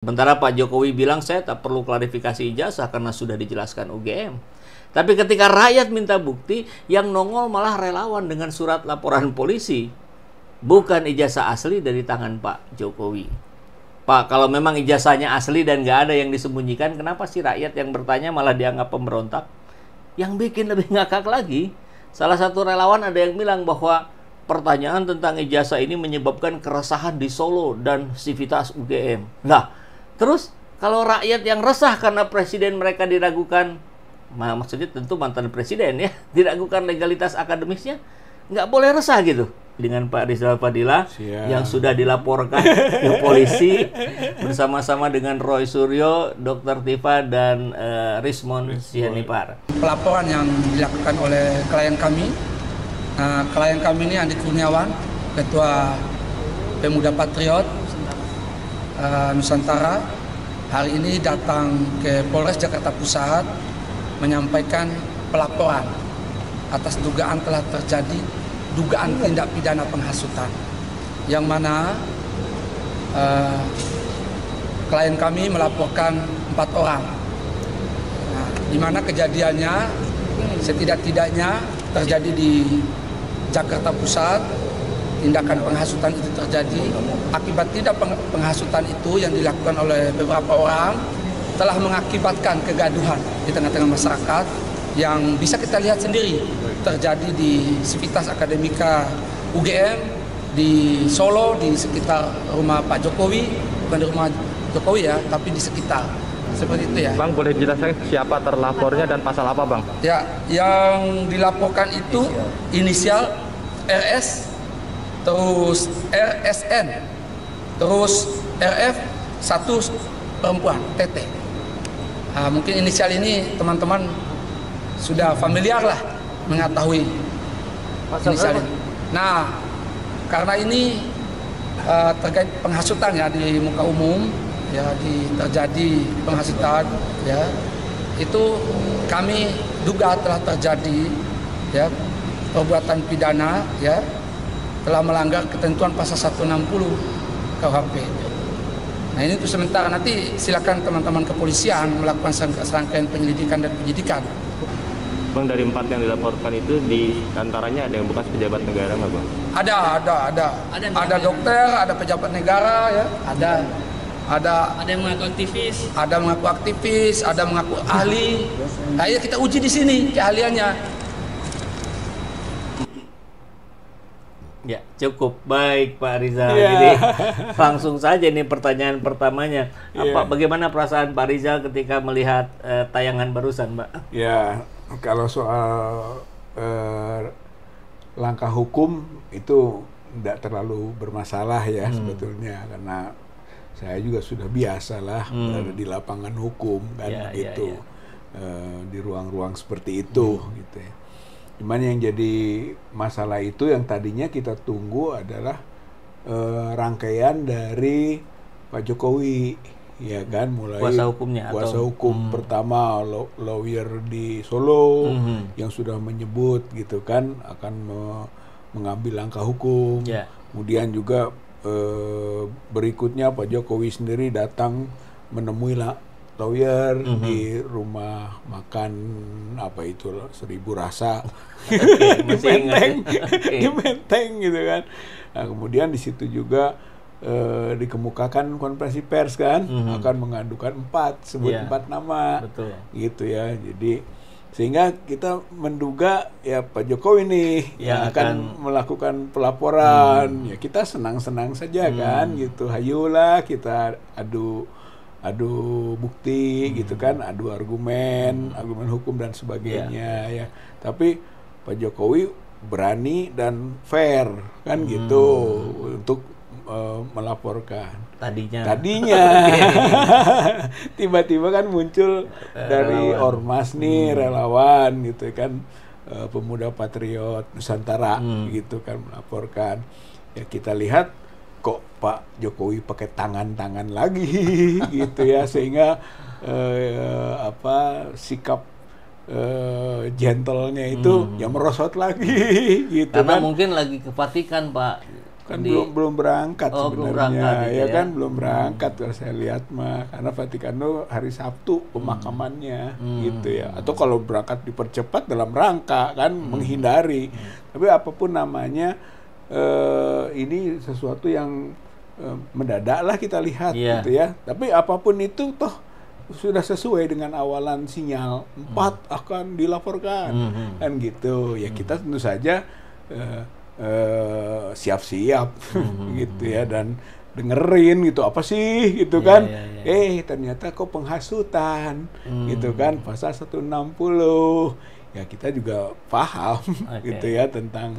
Sementara Pak Jokowi bilang saya tak perlu klarifikasi ijazah karena sudah dijelaskan UGM. Tapi ketika rakyat minta bukti, yang nongol malah relawan dengan surat laporan polisi. Bukan ijazah asli dari tangan Pak Jokowi. Pak, kalau memang ijazahnya asli dan nggak ada yang disembunyikan, kenapa sih rakyat yang bertanya malah dianggap pemberontak? Yang bikin lebih ngakak lagi, salah satu relawan ada yang bilang bahwa pertanyaan tentang ijazah ini menyebabkan keresahan di Solo dan sivitas UGM. Nah, terus kalau rakyat yang resah karena presiden mereka diragukan, maksudnya tentu mantan presiden ya, diragukan legalitas akademisnya, nggak boleh resah gitu dengan Pak Rizal Fadila yang sudah dilaporkan ke polisi bersama-sama dengan Roy Suryo, Dr. Tifa, dan Rismon Sianipar. Pelaporan yang dilakukan oleh klien kami ini Andi Kurniawan, Ketua Pemuda Patriot Nusantara, hari ini datang ke Polres Jakarta Pusat menyampaikan pelaporan atas dugaan telah terjadi dugaan tindak pidana penghasutan, yang mana klien kami melaporkan 4 orang. Nah, di mana kejadiannya setidak-tidaknya terjadi di Jakarta Pusat. Tindakan penghasutan itu terjadi akibat tidak penghasutan itu yang dilakukan oleh beberapa orang telah mengakibatkan kegaduhan di tengah-tengah masyarakat yang bisa kita lihat sendiri terjadi di Sivitas Akademika UGM, di Solo, di sekitar rumah Pak Jokowi, bukan di rumah Jokowi ya, tapi di sekitar. Seperti itu ya. Bang, boleh dijelaskan siapa terlapornya dan pasal apa, Bang? Ya, yang dilaporkan itu inisial RS, terus RSN, terus RF, 1 perempuan, TT. Nah, mungkin inisial ini teman-teman sudah familiar lah mengetahui inisial ini. Nah, karena ini terkait penghasutan ya di muka umum, ya terjadi penghasutan, ya itu kami duga telah terjadi ya perbuatan pidana ya, telah melanggar ketentuan pasal 160 KUHP. Nah, ini untuk sementara, nanti silakan teman-teman kepolisian melakukan serangkaian penyelidikan dan penyidikan. Bang, dari 4 yang dilaporkan itu di antaranya ada yang bekas pejabat negara nggak, Bang? Ada dokter, ada pejabat negara ya, ada yang mengaku aktivis, ada mengaku ahli. Nah, ya kita uji di sini keahliannya. Ya, cukup baik Pak Rizal. Jadi langsung saja nih pertanyaan pertamanya. Bagaimana perasaan Pak Rizal ketika melihat tayangan barusan, Pak? Ya, kalau soal langkah hukum itu tidak terlalu bermasalah ya sebetulnya, karena saya juga sudah biasa lah berada di lapangan hukum kan gitu. Di ruang-ruang seperti itu gitu ya. Cuman yang jadi masalah itu yang tadinya kita tunggu adalah rangkaian dari Pak Jokowi, ya kan, mulai kuasa hukum pertama lawyer di Solo yang sudah menyebut gitu kan akan mengambil langkah hukum. Kemudian juga berikutnya Pak Jokowi sendiri datang menemui lawyer di rumah makan apa itu 1000 Rasa di Menteng gitu kan. Nah, kemudian di situ juga dikemukakan konferensi pers kan akan mengadukan 4 nama. Betul. Gitu ya. Jadi sehingga kita menduga ya Pak Jokowi nih yang akan melakukan pelaporan. Ya kita senang-senang saja kan gitu. Hayulah kita adu bukti gitu kan, adu argumen hukum dan sebagainya ya. Tapi Pak Jokowi berani dan fair kan gitu untuk melaporkan. Tadinya tiba-tiba kan muncul dari ormas nih relawan gitu kan, Pemuda Patriot Nusantara gitu kan melaporkan. Ya kita lihat kok Pak Jokowi pakai tangan lagi gitu ya, sehingga sikap gentle-nya itu ya merosot lagi gitu. Karena kan mungkin lagi kepatikan Pak, kan belum berangkat belum sebenarnya, berangkat gitu ya ya. kan belum berangkat kalau saya lihat mah, karena Vatikano hari Sabtu pemakamannya gitu ya. Atau kalau berangkat dipercepat dalam rangka kan menghindari. Tapi apapun namanya ini sesuatu yang mendadak lah kita lihat gitu ya. Tapi apapun itu toh sudah sesuai dengan awalan sinyal 4 akan dilaporkan kan gitu ya. Kita tentu saja siap-siap gitu ya, dan dengerin gitu apa sih gitu kan. Ternyata kok penghasutan gitu kan, pasal 160 ya, kita juga paham gitu ya tentang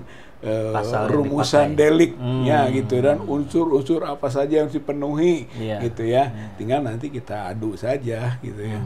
rumusan deliknya gitu, dan unsur-unsur apa saja yang dipenuhi gitu ya. Tinggal nanti kita adu saja gitu ya.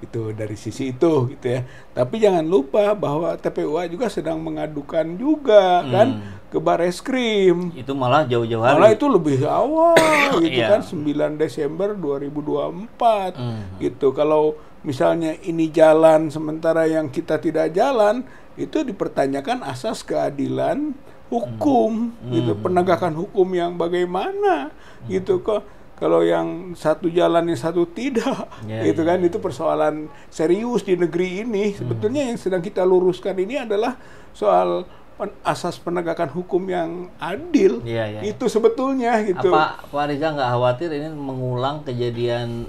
Itu dari sisi itu gitu ya. Tapi jangan lupa bahwa TPUA juga sedang mengadukan juga kan ke Bareskrim. Itu malah jauh-jauh hari. Malah itu lebih awal gitu kan, 9 Desember 2024 gitu. Kalau misalnya ini jalan sementara yang kita tidak jalan, itu dipertanyakan asas keadilan hukum gitu, penegakan hukum yang bagaimana gitu kok. Kalau yang satu jalan, yang satu tidak, gitu kan, itu persoalan serius di negeri ini. Sebetulnya yang sedang kita luruskan ini adalah soal asas penegakan hukum yang adil. Itu sebetulnya gitu. Apa Pak Rizal nggak khawatir ini mengulang kejadian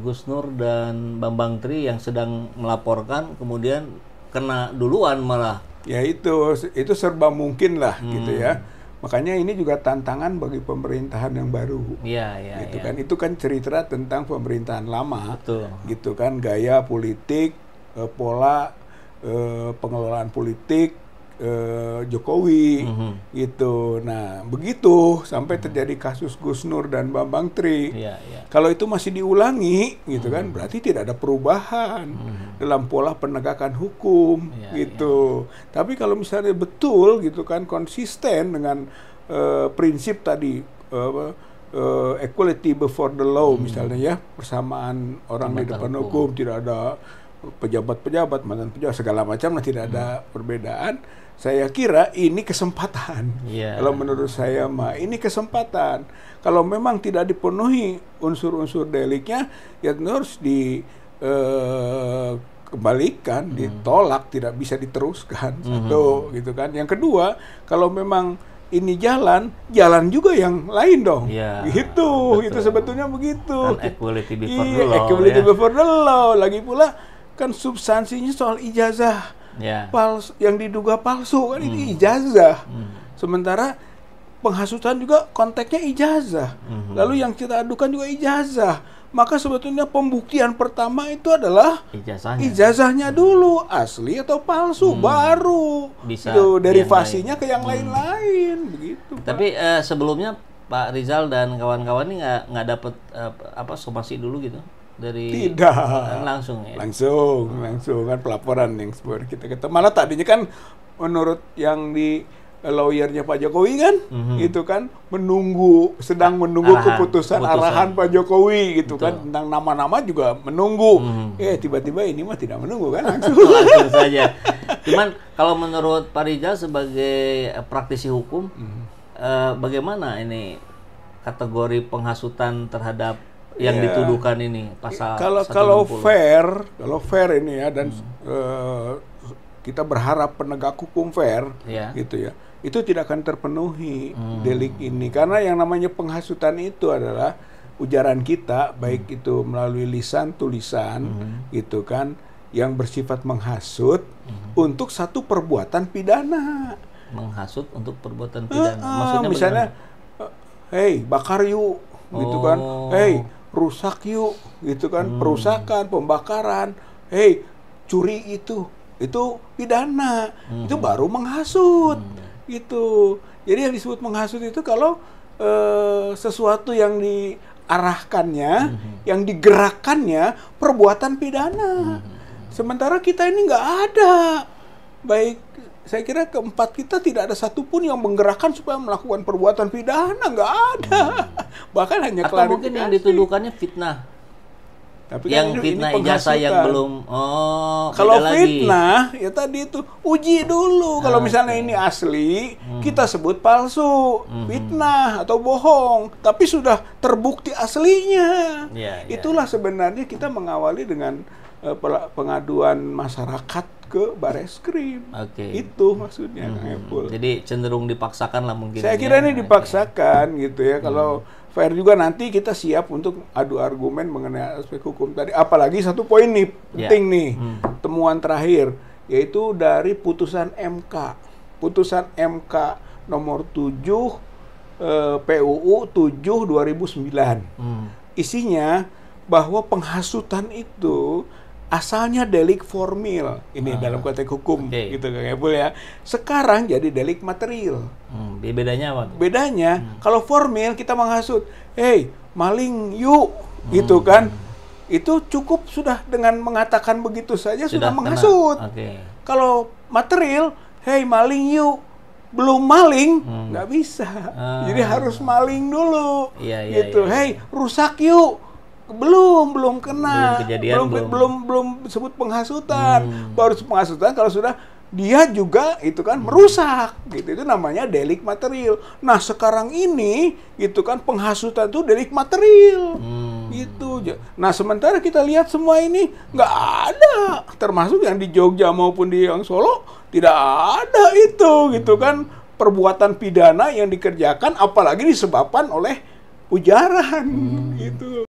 Gus Nur dan Bambang Tri yang sedang melaporkan kemudian kena duluan malah? Ya itu serba mungkin lah gitu ya. Makanya ini juga tantangan bagi pemerintahan yang baru. Gitu kan. Itu kan cerita tentang pemerintahan lama. Gitu kan, gaya politik, pola pengelolaan politik Jokowi gitu. Nah, begitu sampai terjadi kasus Gus Nur dan Bambang Tri. Kalau itu masih diulangi gitu kan, berarti tidak ada perubahan dalam pola penegakan hukum gitu. Tapi kalau misalnya betul gitu kan, konsisten dengan prinsip tadi equality before the law misalnya ya, persamaan orang di depan hukum, tidak ada pejabat-pejabat, mantan pejabat segala macam, tidak ada perbedaan. Saya kira ini kesempatan. Kalau menurut saya mah ini kesempatan. Kalau memang tidak dipenuhi unsur-unsur deliknya, ya harus dikembalikan, ditolak, tidak bisa diteruskan. Satu, gitu kan. Yang kedua, kalau memang ini jalan juga yang lain dong. Gitu, itu sebetulnya begitu. Kan equality before the law. Equality before the law. Lagi pula kan substansinya soal ijazah palsu, yang diduga palsu kan itu ijazah. Sementara penghasutan juga konteksnya ijazah. Lalu yang kita adukan juga ijazah. Maka sebetulnya pembuktian pertama itu adalah ijazahnya dulu, asli atau palsu, baru bisa itu derivasinya ke yang lain-lain begitu. Tapi sebelumnya Pak Rizal dan kawan-kawan ini nggak dapat somasi dulu gitu? Dari tidak langsung kan pelaporan yang seperti kita malah tadinya kan menurut yang di lawyernya Pak Jokowi kan itu kan sedang menunggu keputusan arahan Pak Jokowi gitu. Betul. Kan tentang nama-nama juga menunggu. Tiba-tiba ini mah tidak menunggu kan, langsung saja. Cuman kalau menurut Pak Rizal sebagai praktisi hukum, bagaimana ini kategori penghasutan terhadap yang dituduhkan ini pasal kalau fair ini ya, dan kita berharap penegak hukum fair gitu ya, itu tidak akan terpenuhi delik ini, karena yang namanya penghasutan itu adalah ujaran kita, baik itu melalui lisan tulisan gitu kan, yang bersifat menghasut untuk satu perbuatan pidana. Menghasut untuk perbuatan pidana. Maksudnya misalnya hey bakar yuk gitu kan, hey rusak yuk gitu kan, perusakan, pembakaran, hey curi itu pidana, itu baru menghasut gitu. Jadi yang disebut menghasut itu kalau sesuatu yang diarahkannya, yang digerakkannya perbuatan pidana. Sementara kita ini nggak ada. Baik, saya kira keempat kita tidak ada satupun yang menggerakkan supaya melakukan perbuatan pidana, nggak ada. Bahkan hanya atau mungkin yang dituduhkannya fitnah. Tapi yang kan fitnah ini ijazah yang penghasutan. belum Kalau beda lagi. fitnah, ya tadi itu uji dulu. Kalau misalnya ini asli, kita sebut palsu, fitnah atau bohong. Tapi sudah terbukti aslinya. Ya, ya. Itulah sebenarnya kita mengawali dengan pengaduan masyarakat ke Bareskrim. Oke. Itu maksudnya, Kang Epul. Jadi cenderung dipaksakan lah mungkin. Saya kira ini dipaksakan gitu ya. Kalau fair juga nanti kita siap untuk adu argumen mengenai aspek hukum tadi. Apalagi satu poin nih penting nih, temuan terakhir, yaitu dari putusan MK. Putusan MK nomor 7 PUU 7 2009. Isinya bahwa penghasutan itu asalnya delik formil. Ini dalam konteks hukum gitu Kang Epul ya. Sekarang jadi delik material. Bedanya apa tuh? Bedanya, kalau formil kita menghasut, hey maling yuk, gitu kan. Itu cukup sudah dengan mengatakan begitu saja sudah menghasut. Kalau material, hey maling yuk, belum maling, nggak bisa. Jadi harus maling dulu, gitu. Hey rusak yuk, belum kena, belum sebut penghasutan. Baru penghasutan kalau sudah dia juga itu kan merusak, gitu. Itu namanya delik material. Nah sekarang ini gitu kan penghasutan itu delik material, gitu. Nah sementara kita lihat semua ini nggak ada, termasuk yang di Jogja maupun di yang Solo tidak ada itu, gitu kan, perbuatan pidana yang dikerjakan, apalagi disebabkan oleh ujaran, gitu.